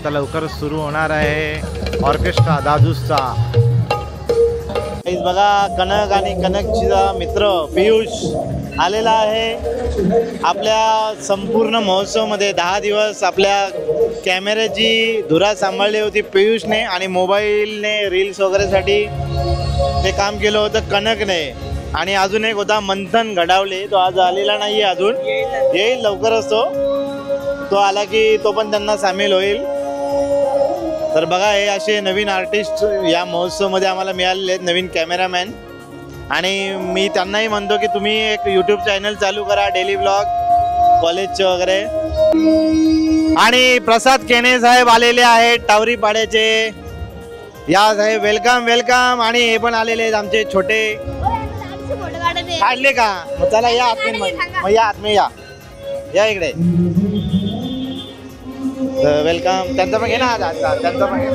आता लवकरच सुरू होणार आहे ऑर्केस्ट्रा दादूसचा। बघा कनक आणि कनकचा मित्र पियुष आलेला आहे आपल्या संपूर्ण महोत्सवमध्ये। 10 दिवस आपल्या कॅमेऱ्याची धुरा सांभाळली होती पियुषने आणि मोबाईलने रील्स वगैरेसाठी ते काम केलं होतं कनकने। आणि अजून एक होता मंथन घडावले, तो आज आलेला नाही आहे, अजून येईल लवकरच। तो आला की तो पण त्यांना सामील होईल। तर बघा हे असे नवीन आर्टिस्ट या महोत्सवमध्ये आम्हाला मिळालेले आहेत, नवीन कॅमेरामॅन। आणि मी त्यांनाही म्हणतो की तुम्ही एक यूट्यूब चॅनल चालू करा, डेली ब्लॉग कॉलेजचे वगैरे। आणि प्रसाद केणे साहेब आलेले आहेत टावरी पाड्याचे, या साहेब वेलकम वेलकम। आणि हे पण आलेले आहेत आमचे छोटे, काढले का? मग चला या आतमध्ये, मग या आतमध्ये या इकडे वेलकम। त्यांचा पण घे ना, त्यांचा पण घे।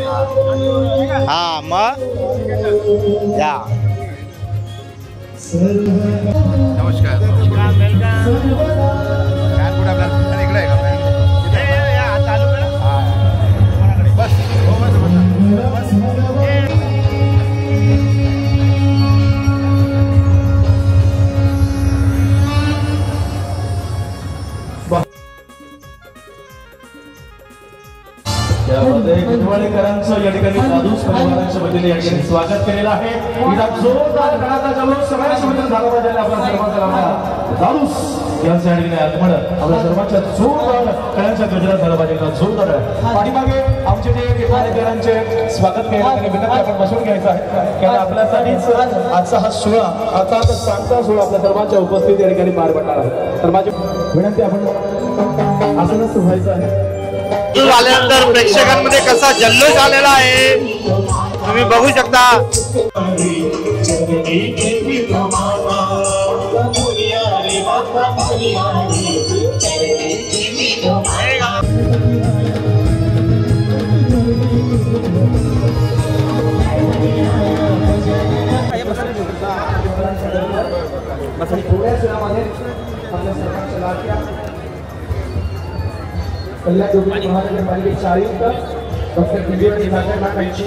हा मग या, नमस्कार वेलकम काय कुठे आपल्याला इकडे आहे का? चालू करा बस त्यामध्ये गणवाडेकरांचं या ठिकाणी दादूस परिवाराच्या वतीने या ठिकाणी स्वागत केलेलं आहे। इथं जोरदार गणाचा जल्लोष सगळ्यांच्या वतीने झाला पाहिजे। आपल्या सर्वांचा दादूस यांच्या ठिकाणी आगमन आपल्या सर्वांच्या जोरदार गणाच्या गजरात झाला पाहिजे, जोरदार। पाठीमागे आमचे जे कार्यकर्त्यांचे स्वागत केल्याने विनंती आपण बसून घ्यायचं आहे, कारण आपल्यासाठीच आजचा हा सोहळा, आता सांगता सोहळा आपल्या सर्वांच्या उपस्थिती या ठिकाणी पार पडणार आहे। तर माझी विनंती आपण आसनस्थ व्हायचं आहे। आल्यानंतर प्रेक्षकांमध्ये कसा जल्लोष आलेला आहे तुम्ही बघू शकता। कल्याण डोंबिवली महानगरपालिकेचे आयुक्त डॉक्टर किंजवडी साखर यांची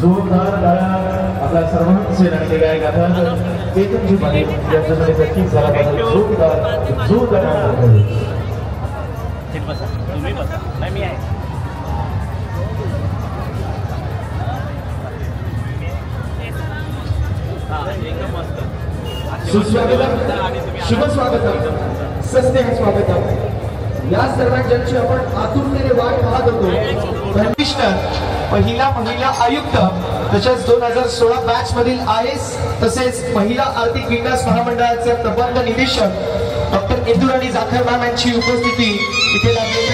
जोरदार टाळ्या आपल्या सर्वांचे रंगले गायक आता चेतनजी माने यांच्यासाठी नक्कीच झाला पाहिजे। जोरदार जोरदार तुम्ही बसा, नाही मी आहे। सुस्वागतम, शुभ स्वागतम, सस्नेह स्वागतम। या सर्व ज्यांची आपण आतुरतेने वाट पाहत होतो, कमिशनर महिला आयुक्त तसेच 2016 बॅच मधील IAS तसेच महिला आर्थिक विकास महामंडळाचे प्रबंध निदेशक डॉक्टर इंदुराणी जाखर मॅम यांची उपस्थिती इथे लागलेली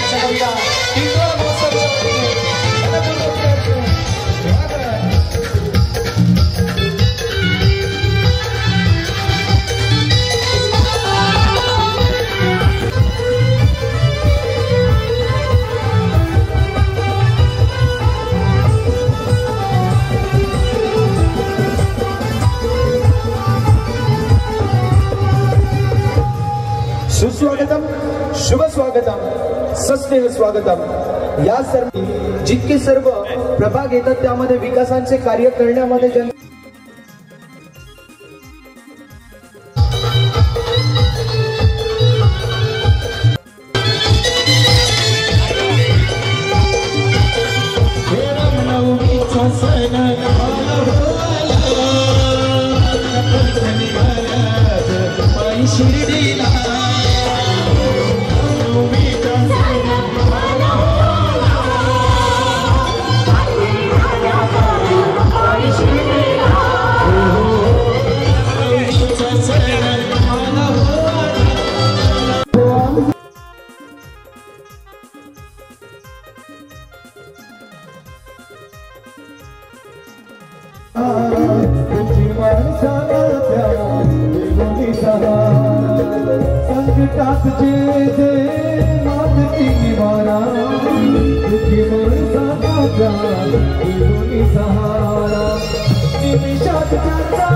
सुस्वागतम, शुभ स्वागतम, सस्नेह स्वागतम। या सर्व जितके सर्व प्रभाग येतात त्यामध्ये विकासांचे कार्य करण्यामध्ये जन संकटात जे मागती निवारा दुःखी माणसाचा जीवनी सहारा निमिषात त्यांचा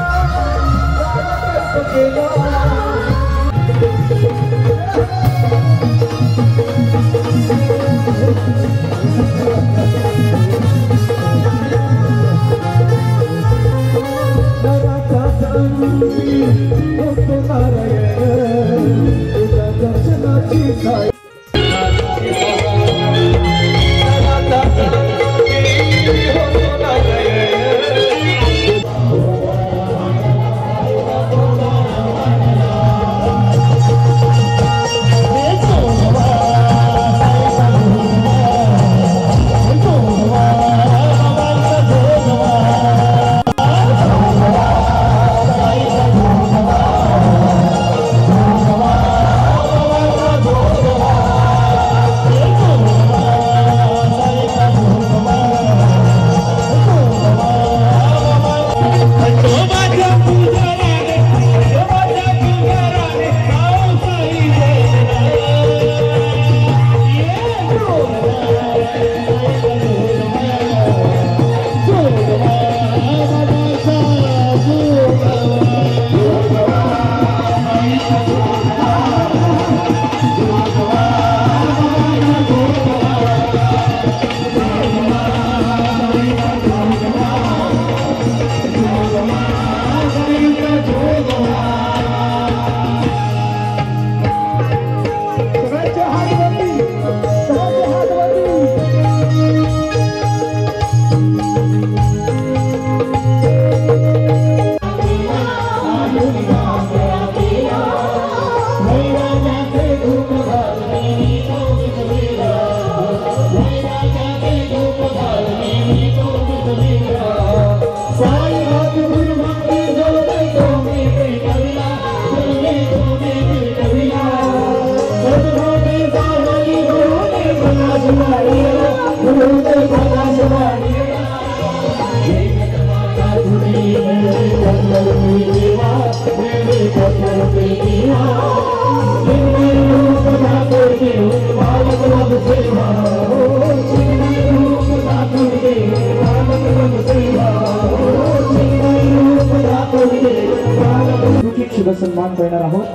केला सन्मान करणार आहोत।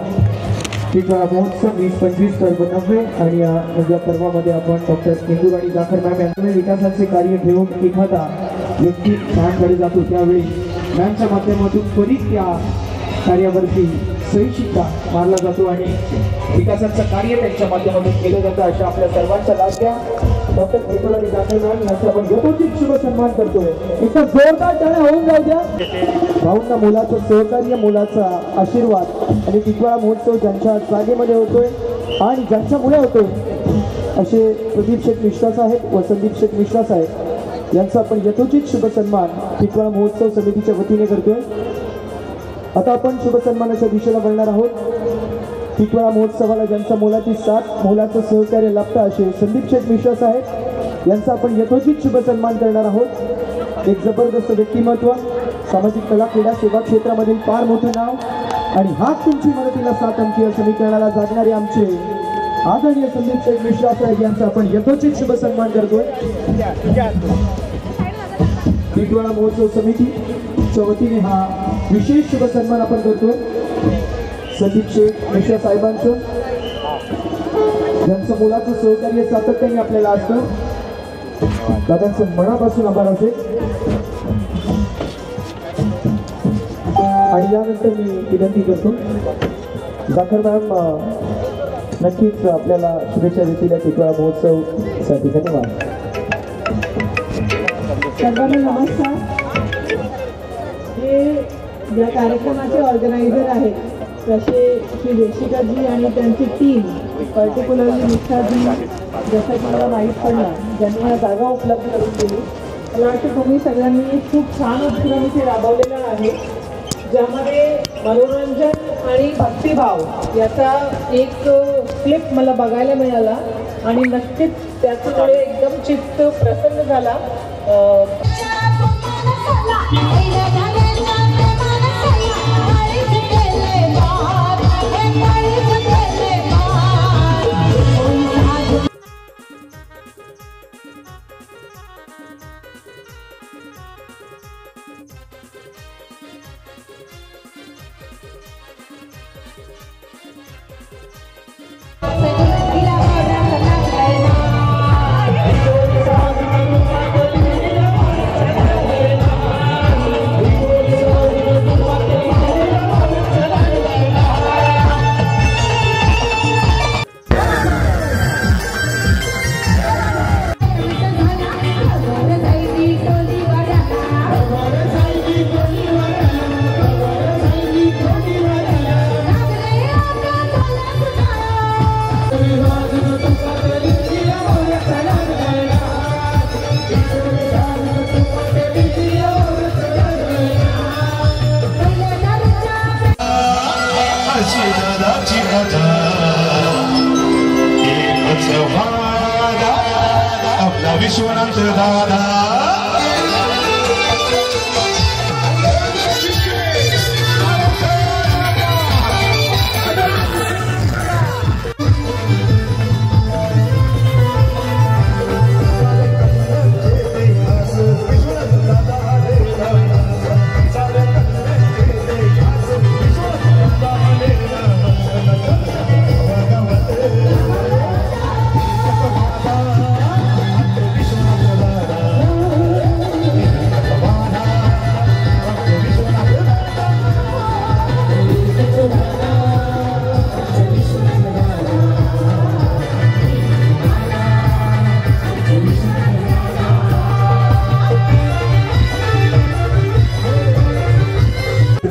टिटवाळा महोत्सव 20-25-90 आणि या पर्वामध्ये आपण डॉक्टर इंदुराणी जाखर मॅम यांच्या विकासाचे कार्य घेऊन एखादा व्यक्ती मॅमकडे जातो त्यावेळी मॅमच्या माध्यमातून त्वरित त्या कार्यावरती सही शिक्का मारला जातो आणि विकासाचं कार्य त्यांच्या माध्यमातून केलं जातं। अशा आपल्या सर्वांचा लाभ घ्या। डॉक्टर इंदुराणी जाखर मॅम यांचा आपण यथोचित शुभ सन्मान करतोय। इथं जोरदार टाळ्या होऊन जाऊ द्या। भाऊंना मुलाचं सहकार्य, मुलाचा आशीर्वाद आणि टिटवाळा महोत्सव ज्यांच्या जागेमध्ये होतोय आणि ज्यांच्यामुळे होतोय असे प्रदीप शेठ मिश्रा साहेब व संदीप शेठ मिश्रा साहेब यांचा आपण यथोचित शुभ सन्मान टिटवाळा महोत्सव समितीच्या वतीने करतोय। आता आपण शुभ सन्मानाच्या दिशेला वळणार आहोत। टिटवाळा महोत्सवाला ज्यांचा मोलाची साथ, मोलाचं सहकार्य लाभतं असे संदीप शेठ मिश्रा साहेब यांचा आपण यथोचित शुभ सन्मान करणार आहोत। एक जबरदस्त व्यक्तिमत्व, सामाजिक कला, क्रीडा, सेवा क्षेत्रामधील फार मोठं नाव आणि हाच तुमची मदतीला साथ आमची या समीकरणाला जागणारे आमचे आदरणीय संदीप शेठ मिश्रा साहेब यांचा आपण यथोचित शुभ सन्मान करतोय। टिटवाळा महोत्सव समितीच्या वतीने हा विशेष शुभ सन्मान आपण करतोय संदीप शेठ मिश्रा साहेबांचं, ज्यांचं मुलाचं सहकार्य सातत्याने आपल्याला असतं। दादांचं मनापासून आभार असेल। आणि यानंतर मी विनंती करतो जाखर मॅम नक्कीच आपल्याला शुभेच्छा देतील टिटवाळा महोत्सवसाठी। धन्यवाद। सर्वांना नमस्कार। हे ज्या कार्यक्रमाचे ऑर्गनायझर आहेत तसे श्री देशिकाजी आणि त्यांची टीम, पर्टिक्युलरली मिश्राजी, जसं की मला माहीत पडलं ज्यांनी ह्या जागा उपलब्ध करून दिली। मला वाटतं तुम्ही सगळ्यांनी खूप छान उपक्रम इथे राबवलेला आहे, ज्यामध्ये मनोरंजन आणि भक्तिभाव याचा एक क्लिप मला बघायला मिळाला आणि नक्कीच त्याच्यामुळे एकदम चित्त प्रसन्न झाला। आपला विश्वनाथ दादा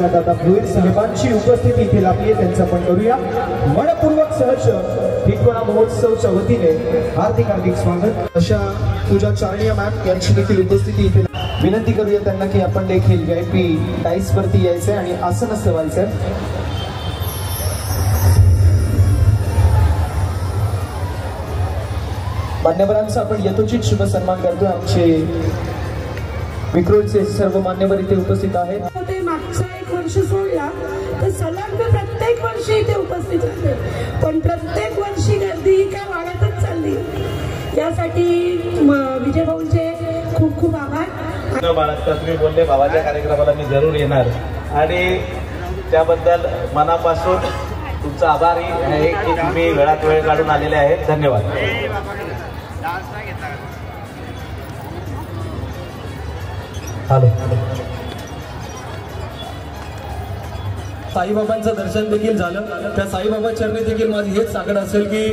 दादा भोईर साहेबांची उपस्थिती इथे लाभली आहे, त्यांचं आपण करूया मनपूर्वक सहर्ष टिटवाळा महोत्सवच्या वतीने हार्दिक स्वागत. अशा पूजा चारण्या मॅम यांची देखील उपस्थिती इथे विनंती करूया त्यांना की आपण देखील VIP टाईस वरती यायचंय आणि आसनस्थ व्हायचंय. मान्यवरांचा आपण यथोचित शुभ सन्मान करतोय. आमचे विक्रोळचे सर्व मान्यवर इथे उपस्थित आहेत. मागचा एक वर्ष सोडला तर सलग प्रत्येक वर्षी इथे उपस्थित राहते, पण प्रत्येक वर्षी गर्दी ही काय वाढतच चालली. यासाठी विजय भाऊंचे खूप खूप आभार. बाळगता तुम्ही बोलले भावाच्या कार्यक्रमाला मी जरूर येणार आणि त्याबद्दल मनापासून तुमचा आभारी आहे की तुम्ही वेळात वेळ काढून आलेले आहेत. धन्यवाद. साईबाबांचं दर्शन देखील झालं. त्या साईबाबा चरणी देखील माझी हेच सांगड असेल की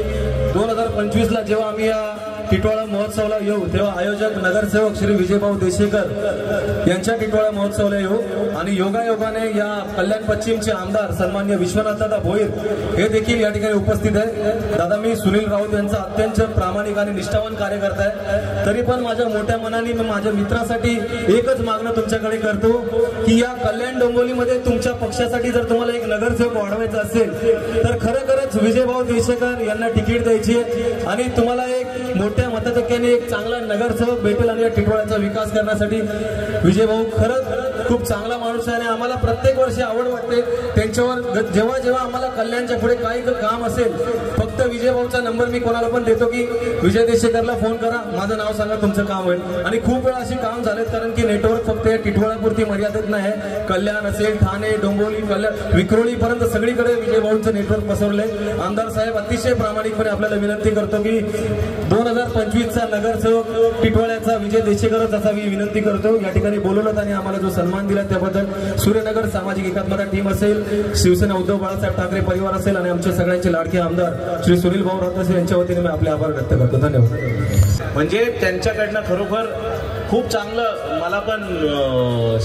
2025ला जेव्हा आम्ही या टिटवाळा महोत्सवाला येऊ तेव्हा आयोजक नगरसेवक श्री विजयभाऊ देशेकर यांच्या टिटवाळा महोत्सवाला येऊ आणि योगायोगाने या कल्याण पश्चिमचे आमदार सन्मान्य विश्वनाथदादा भोईर हे देखील या ठिकाणी उपस्थित आहेत. दादा मी सुनील राऊत यांचा अत्यंत प्रामाणिक आणि निष्ठावान कार्यकर्ता आहे, तरी पण माझ्या मोठ्या मनाने मी माझ्या मित्रासाठी एकच मागणं तुमच्याकडे करतो की या कल्याण डोंबिवलीमध्ये तुमच्या पक्षासाठी जर तुम्हाला एक नगरसेवक वाढवायचा असेल तर खरोखरच विजयभाऊ देशेकर यांना तिकीट द्यायची आणि तुम्हाला एक मोठ्या मताधिक्याने एक चांगला नगरसेवक भेटेल आणि या टिटवाळ्याचा विकास करण्यासाठी विजयभाऊ खरंच खूप चांगला माणूस आहे आणि आम्हाला प्रत्येक वर्षी आवड वाटते त्यांच्यावर. जेव्हा जेव्हा आम्हाला कल्याणच्या पुढे काही काम असेल फक्त विजयभाऊचा नंबर मी कोणाला पण देतो की विजय देशेकरला फोन करा, माझं नाव सांगा, तुमचं काम होईल. आणि खूप वेळा अशी काम झालेत कारण की नेटवर्क फक्त या टिटवाळ्यापुरती मर्यादित नाही. कल्याण असेल, ठाणे, डोंबिवली, कल्याण, विक्रोळी पर्यंत सगळीकडे विजयभाऊंचं नेटवर्क पसरलंय. आमदार साहेब अतिशय प्रामाणिकपणे आपल्याला विनंती करतो की 2025चा नगरसेवक टिटवाळ्याचा विजय देशेकरच असावी विनंती करतो. या ठिकाणी बोलवलं आणि आम्हाला जो सन्मान दिला त्याबद्दल सूर्यनगर सामाजिक एकात्मता टीम असेल, शिवसेना उद्धव बाळासाहेब ठाकरे परिवार असेल आणि आमचे सगळ्यांचे लाडके आमदार श्री सुनील भाऊ राऊत यांच्या वतीने मी आपले आभार व्यक्त करतो. धन्यवाद. म्हणजे त्यांच्याकडनं खरोखर खूप चांगलं मला पण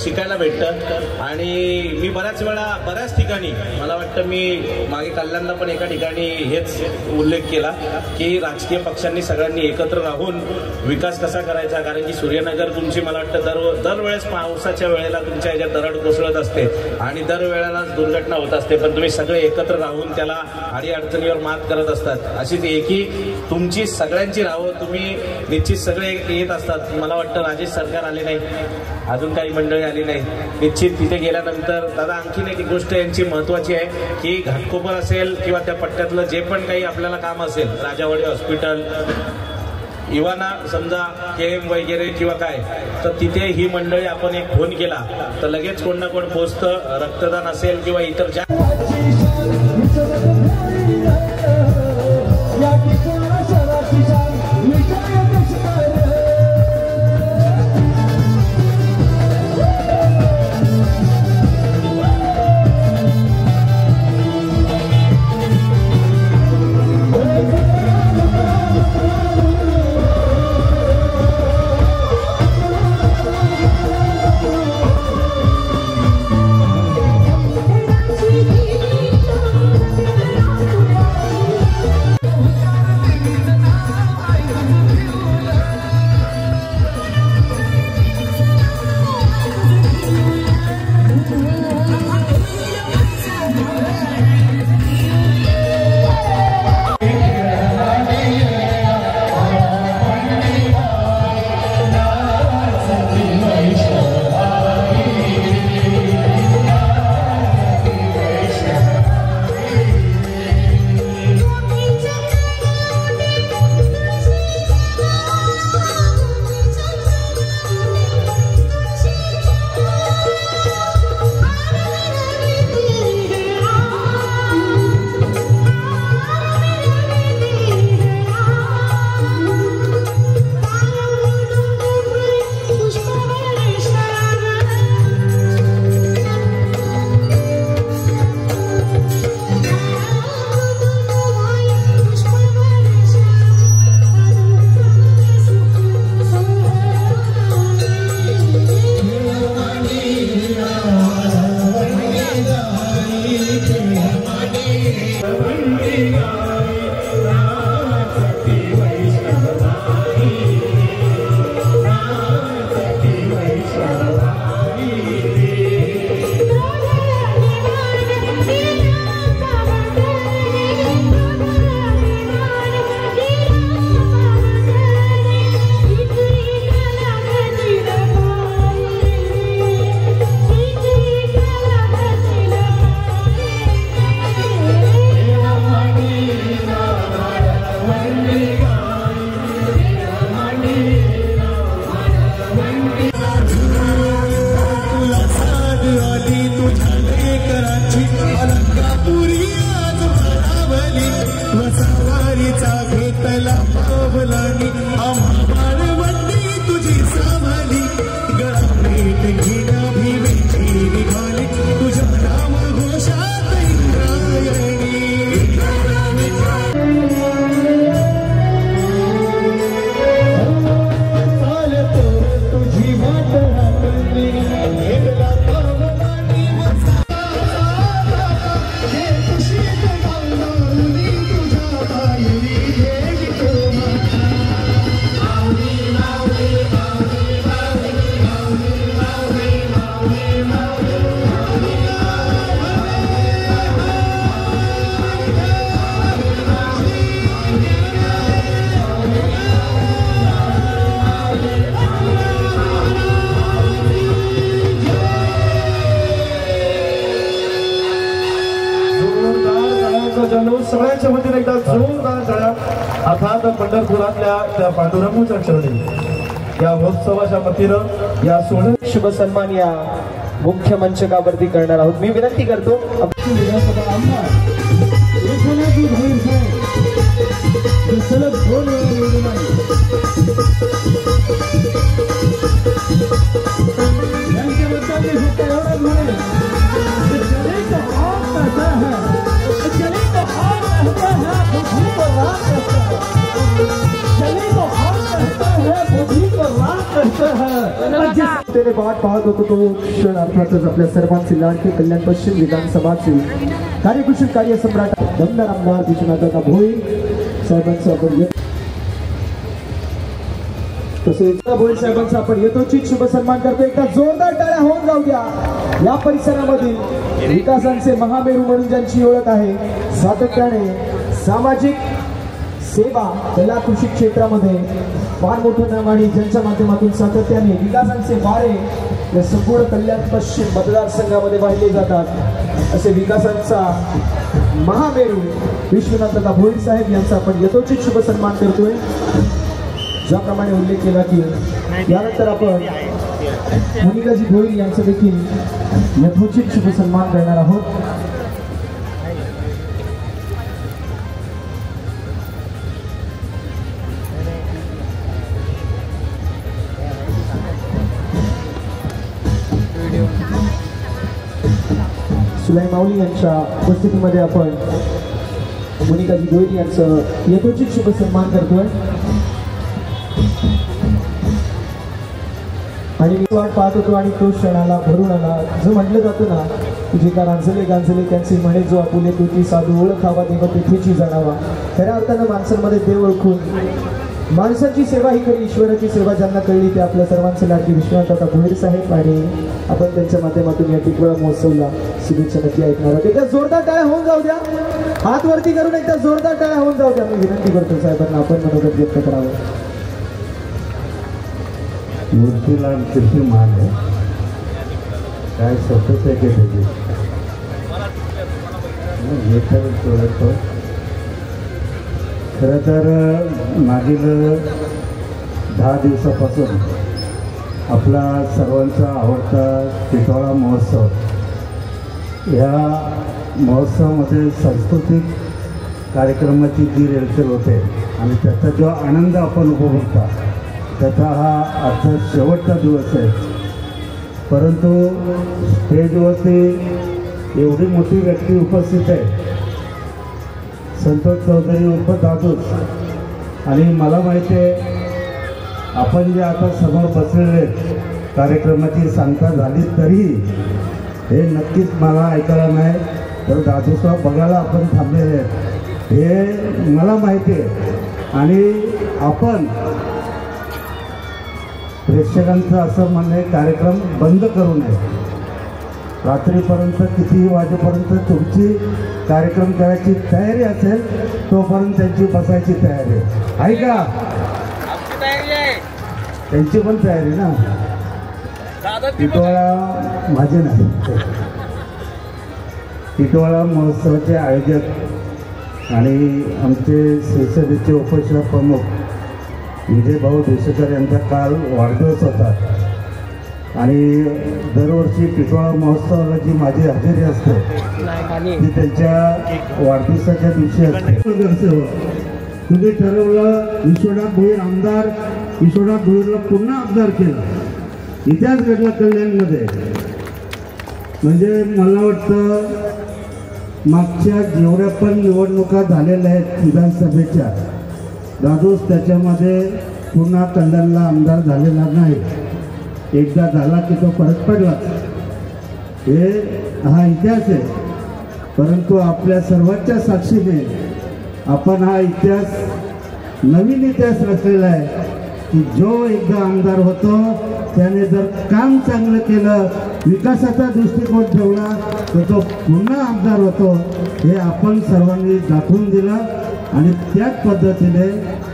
शिकायला भेटतं आणि मी बऱ्याच ठिकाणी मला वाटतं मी मागे कल्याणला पण एका ठिकाणी हेच उल्लेख केला की राजकीय पक्षांनी सगळ्यांनी एकत्र राहून विकास कसा करायचा. कारण की सूर्यनगर तुमची मला वाटतं दरवेळेस पावसाच्या वेळेला तुमच्या ह्याच्यात दरड कोसळत असते आणि दरवेळेला दुर्घटना होत असते, पण तुम्ही सगळे एकत्र राहून त्याला अडीअडचणीवर मात करत असतात. अशीच एकी तुमची सगळ्यांची राहावं, तुम्ही निश्चित सगळे येत असतात. मला वाटतं राजेश सरकार आले नाही, अजून काही मंडळी आली नाही. निश्चित तिथे गेल्यानंतर दादा आणखीन एक गोष्ट यांची महत्त्वाची आहे की घाटकोपर असेल किंवा त्या पट्ट्यातलं जे पण काही आपल्याला काम असेल, राजावाडी हॉस्पिटल, इवाना समजा KM वगैरे किंवा काय, तर तिथे ही मंडळी आपण एक फोन केला तर लगेच कोण ना कोण पोचतं. रक्तदान असेल किंवा इतर ज्या सगळ्यांच्या वतीने एकदा जोरदार टाळ्या. अर्थात पंढरपुरातल्या त्या पांडुरंगाच्या चरणी या महोत्सवाच्या वतीनं या सोहळ्यात शुभ सन्मान या मुख्य मंचकावरती करणार आहोत. मी विनंती करतो विधानसभा आमदार एकनाथजी भोईर साहेब सलग 2 वेळा निवडून आले. यांच्याबद्दल मी फक्त एवढंच म्हणेन की चले तो हाथ कहता है, चले तो हाथ कहता है, बुद्धि को राह कहता है, चले तो हाथ कहता है, बुद्धि को राह कहता है. त्याने वाट पाहत होतो तो क्षण अर्थातच आपल्या सर्वांचे लाडके कल्याण पश्चिम विधानसभाचे कार्यकुशल कार्यसम्राट दमदार आमदार विश्वनाथदादा भोईर साहेबांचा आपण तसेच भोईर साहेबांचा आपण यथोचित शुभ सन्मान करतो. एकदा जोरदार टाळ्या होऊन जाऊ द्या. या परिसरामधील विकासांचे महामेरू म्हणून ज्यांची ओळख आहे, सातत्याने सामाजिक सेवा कला कृषी क्षेत्रामध्ये फार मोठं नाव आणि ज्यांच्या माध्यमातून सातत्याने विकासांचे वारे या संपूर्ण कल्याण पश्चिम मतदारसंघामध्ये वाहिले जातात असे विकासांचा महामेरू विश्वनाथ दादा भोईर साहेब यांचा आपण यथोचित शुभ सन्मान करतोय। ज्याप्रमाणे उल्लेख केला की यानंतर आपण मोनिकाजी भोईर यांचा देखील यथोचित शुभ सन्मान करणार आहोत। सुलाई माऊली यांच्या उपस्थितीमध्ये आपण मोनिकाजी भोईर यांचं यथोचित शुभ सन्मान करतोय आणि मी वाट पाहत होतो आणि तो क्षणाला भरून आला। जो म्हटलं जातं ना की जे का रांजले गांजले त्यांचे म्हणे जो आपुले तुझी साधू ओळखावा देव तेथेची जाणावा। खऱ्या अर्थानं माणसांमध्ये देव ओळखून माणसाची सेवा ही खरी ईश्वराची सेवा ज्यांना कळली ते आपल्या सर्वांचे लाडके विश्वनाथ दादा भोईर साहेब आणि आपण त्यांच्या माध्यमातून या टिटवाळा महोत्सवला शुभेच्छा नक्की ऐकणार आहोत। एकदा जोरदार टाळ्या होऊन जाऊ द्या, हात वरती करून एकदा जोरदार टाळ्या होऊन जाऊ द्या। मी विनंती करतो साहेबांना आपण मनोगत व्यक्त करावं। मूर्तीला किती मान आहे, काय स्वतःच आहे की त्याची हे तर थोडंसं खरं तर मागील 10 दिवसापासून आपला सर्वांचा आवडता टिटवाळा महोत्सव, ह्या महोत्सवामध्ये सांस्कृतिक कार्यक्रमाची जी रेलचेल होते आणि त्याचा जो आनंद आपण उपभोगता त्याचा हा आजचा शेवटचा दिवस आहे। परंतु स्टेजवरती एवढी मोठी व्यक्ती उपस्थित आहे, संतोष चौधरी उर्फ दादूस, आणि मला माहिती आहे आपण जे आता समोर बसलेले कार्यक्रमाची सांगता झाली तरी हे नक्कीच मला ऐकायला नाही तर दादूसला बघायला आपण थांबलेले आहेत हे मला माहिती आहे। आणि आपण प्रेक्षकांचं असं म्हणणे कार्यक्रम बंद करू नये, रात्रीपर्यंत कितीही वाजेपर्यंत तुमची कार्यक्रम करायची तयारी असेल तोपर्यंत त्यांची बसायची तयारी आहे का? त्यांची पण तयारी ना, टिटवाळा माझे नाही। टिटवाळा महोत्सवाचे आयोजक आणि आमचे संसदेचे उपशाखा प्रमुख विजयभाऊ देशेकर यांचा काल वाढदिवस होता आणि दरवर्षी टिटवाळा महोत्सवाला जी माझी हजेरी असते ती त्यांच्या वाढदिवसाच्या दिवशी असते। तुम्ही ठरवलं विश्वनाथ भोईर आमदार, विश्वनाथ भोईरला पुन्हा आमदार केलं, इतिहास घडला कल्याणमध्ये। म्हणजे मला वाटतं मागच्या जेवढ्या पण निवडणुका झालेल्या आहेत विधानसभेच्या, दादूस त्याच्यामध्ये पुन्हा कल्याणला आमदार झालेला नाही, एकदा झाला की तो परत पडला, हे हा इतिहास आहे। परंतु आपल्या सर्वांच्या साक्षीने आपण हा इतिहास नवीन इतिहास रचलेला आहे की जो एकदा आमदार होतो त्याने जर काम चांगलं केलं, विकासाचा दृष्टिकोन ठेवला तर तो पुन्हा आमदार होतो, हे आपण सर्वांनी दाखवून दिलं। आणि त्याच पद्धतीने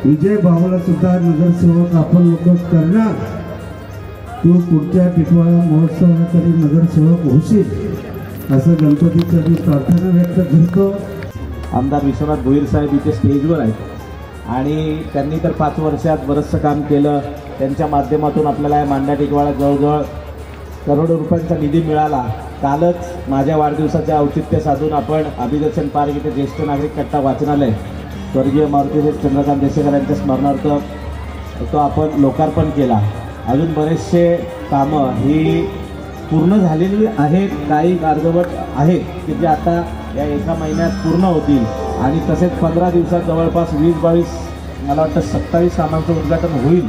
विजय भाऊला सुद्धा नगरसेवक आपण लोक करणार, तू पुढच्या टिटवाळा महोत्सवाला तरी नगरसेवक होशील असं गणपतीचं मी प्रार्थना व्यक्त करतो। आमदार विश्वनाथ भोईर साहेब इथे स्टेजवर आहेत आणि त्यांनी तर 5 वर्षात बरंचसं काम केलं। त्यांच्या माध्यमातून आपल्याला या मांडा टिटवाळा जवळजवळ करोडो रुपयांचा निधी मिळाला। कालच माझ्या वाढदिवसाचे औचित्य साधून आपण अभिदर्शन पार्क इथे ज्येष्ठ नागरिक कट्टा वाचनालय स्वर्गीय मारुतीदेव चंद्रकांत देशेकर यांच्या स्मरणार्थ तो आपण लोकार्पण केला। अजून बरेचसे कामं ही पूर्ण झालेली आहेत, काही अर्धवट आहेत की जे आता या एका महिन्यात पूर्ण होतील आणि तसेच 15 दिवसात जवळपास 20-22 मला वाटतं 27 कामांचं उद्घाटन होईल।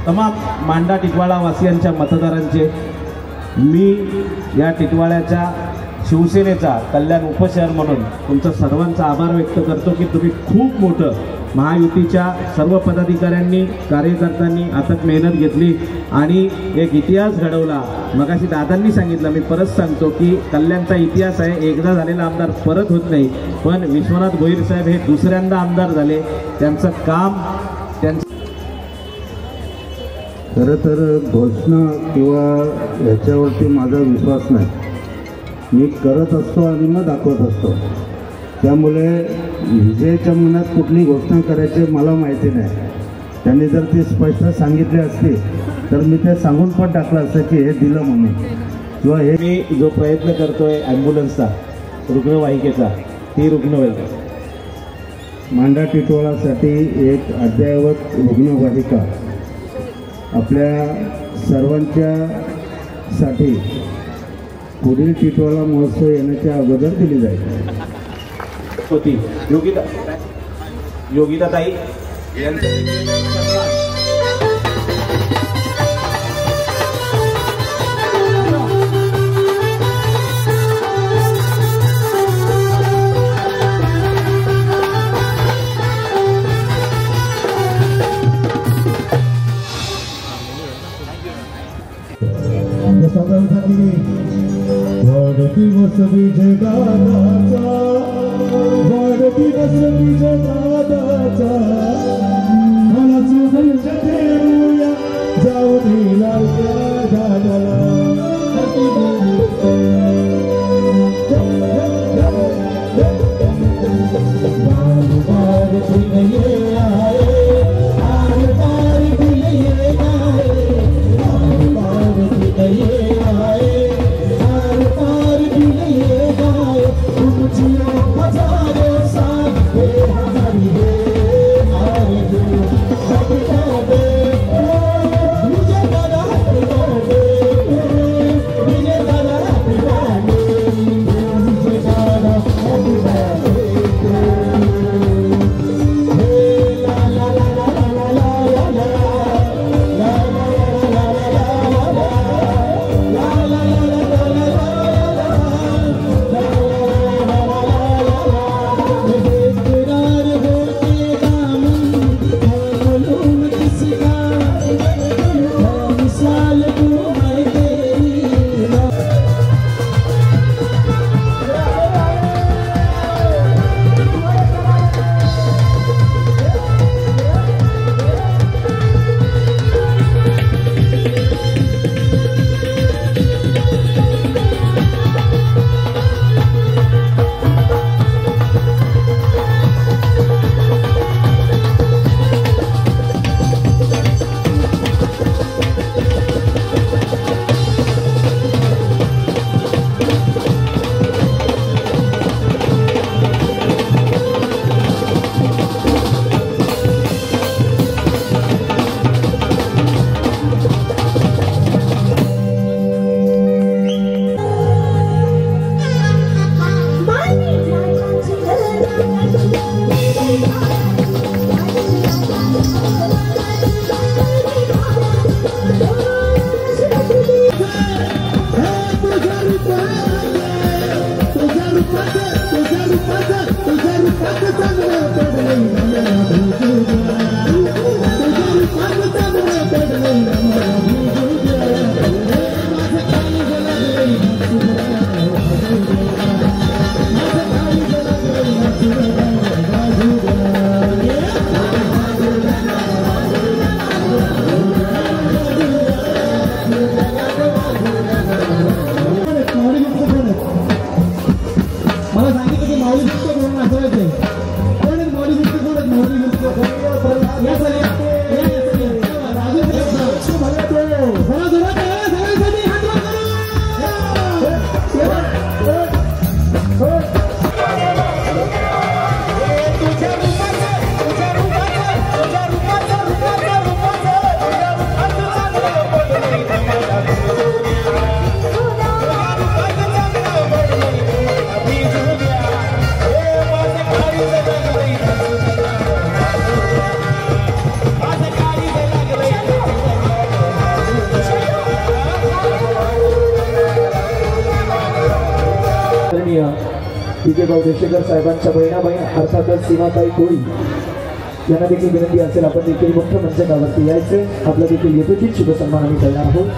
तमाम मांडा टिटवाळा वासियांच्या मतदारांचे मी या टिटवाळ्याच्या शिवसेनेचा कल्याण उपशहर म्हणून तुमचा सर्वांचा आभार व्यक्त करतो की तुम्ही खूप मोठं महायुतीच्या सर्व पदाधिकाऱ्यांनी कार्यकर्त्यांनी अथक मेहनत घेतली आणि एक इतिहास घडवला. मगाशी दादांनी सांगितलं, मी परत सांगतो की कल्याणचा इतिहास आहे, एकदा झालेला आमदार परत होत नाही. पण विश्वनाथ भोईर साहेब हे दुसऱ्यांदा आमदार झाले. त्यांचं काम खरं तर घोषणा किंवा ह्याच्यावरती माझा विश्वास नाही. मी करत असतो आणि मग दाखवत असतो. त्यामुळे विजयाच्या मनात कुठली घोषणा करायची मला माहिती नाही. त्यांनी जर ती स्पष्ट सांगितली असती तर मी ते सांगून पण टाकलं असतं की हे दिलं म्हणून. किंवा हे मी जो प्रयत्न करतोय ॲम्ब्युलन्सचा, रुग्णवाहिकेचा, ती रुग्णवाहिका मांडा टिटवाळासाठी एक अद्ययावत रुग्णवाहिका आपल्या सर्वांच्या साठी पुढील टिटवाळा महोत्सव येण्याच्या अगोदर दिली जाईल होती. योगिताताई वाढदिवस विजय दादाचा, वाढदिवस विजय दादाचा, मला शुभेच्छ देऊया जाऊ दे लाडक्या दादाला. विजयभाऊ देशेकर साहेबांच्या बहिणाबाई अर्थातच सीमाताई कोळी यांना देखील विनंती असेल आपण देखील मुख्य मंचावरती यायचे. आपला देखील यथोचित शुभ सन्मान आम्ही करणार आहोत.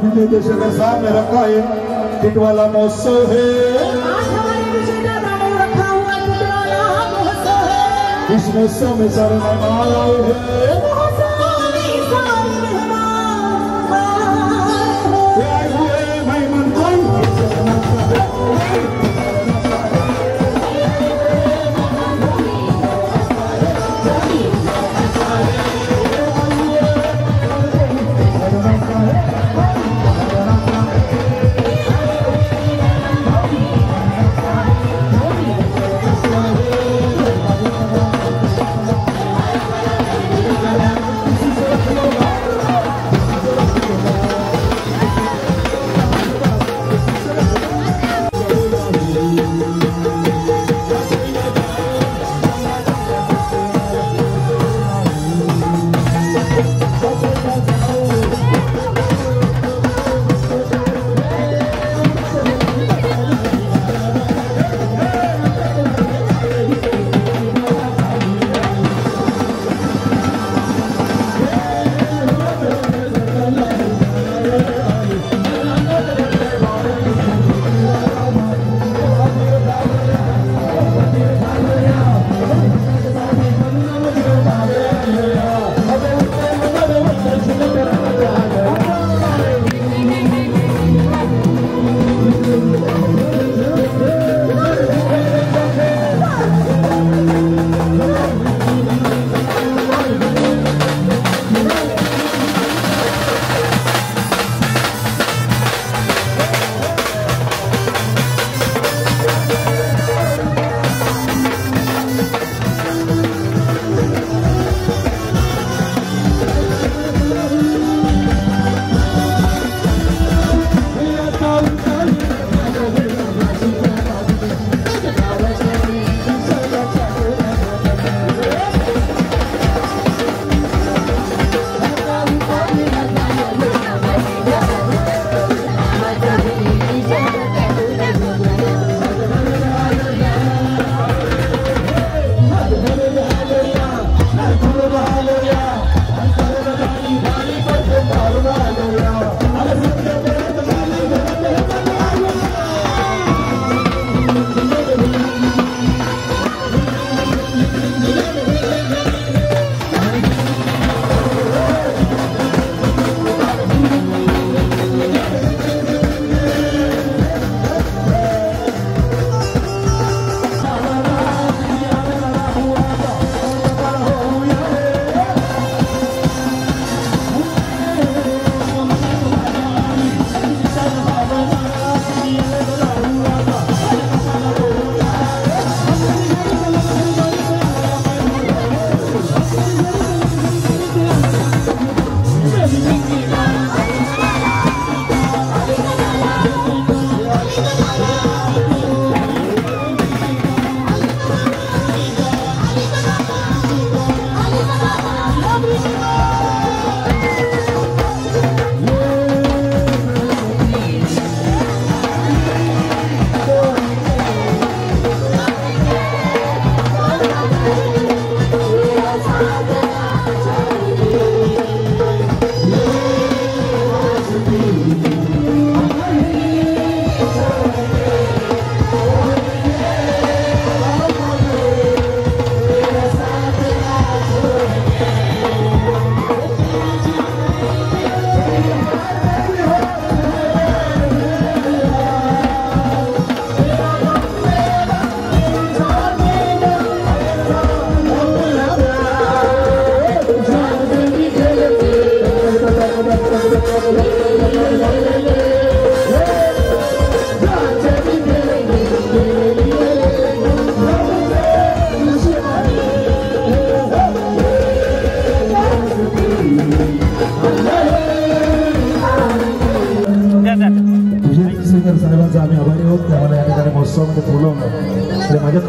विजय देशकर सामने रखा है टिटवाला महोत्सव है। इस महोत्सव में सारे मेहमान आए हैं। Yeah. त्यांचा आम्ही आभारी आहोत की आम्हाला या ठिकाणी महोत्सवामध्ये बोलवलं. माझ्या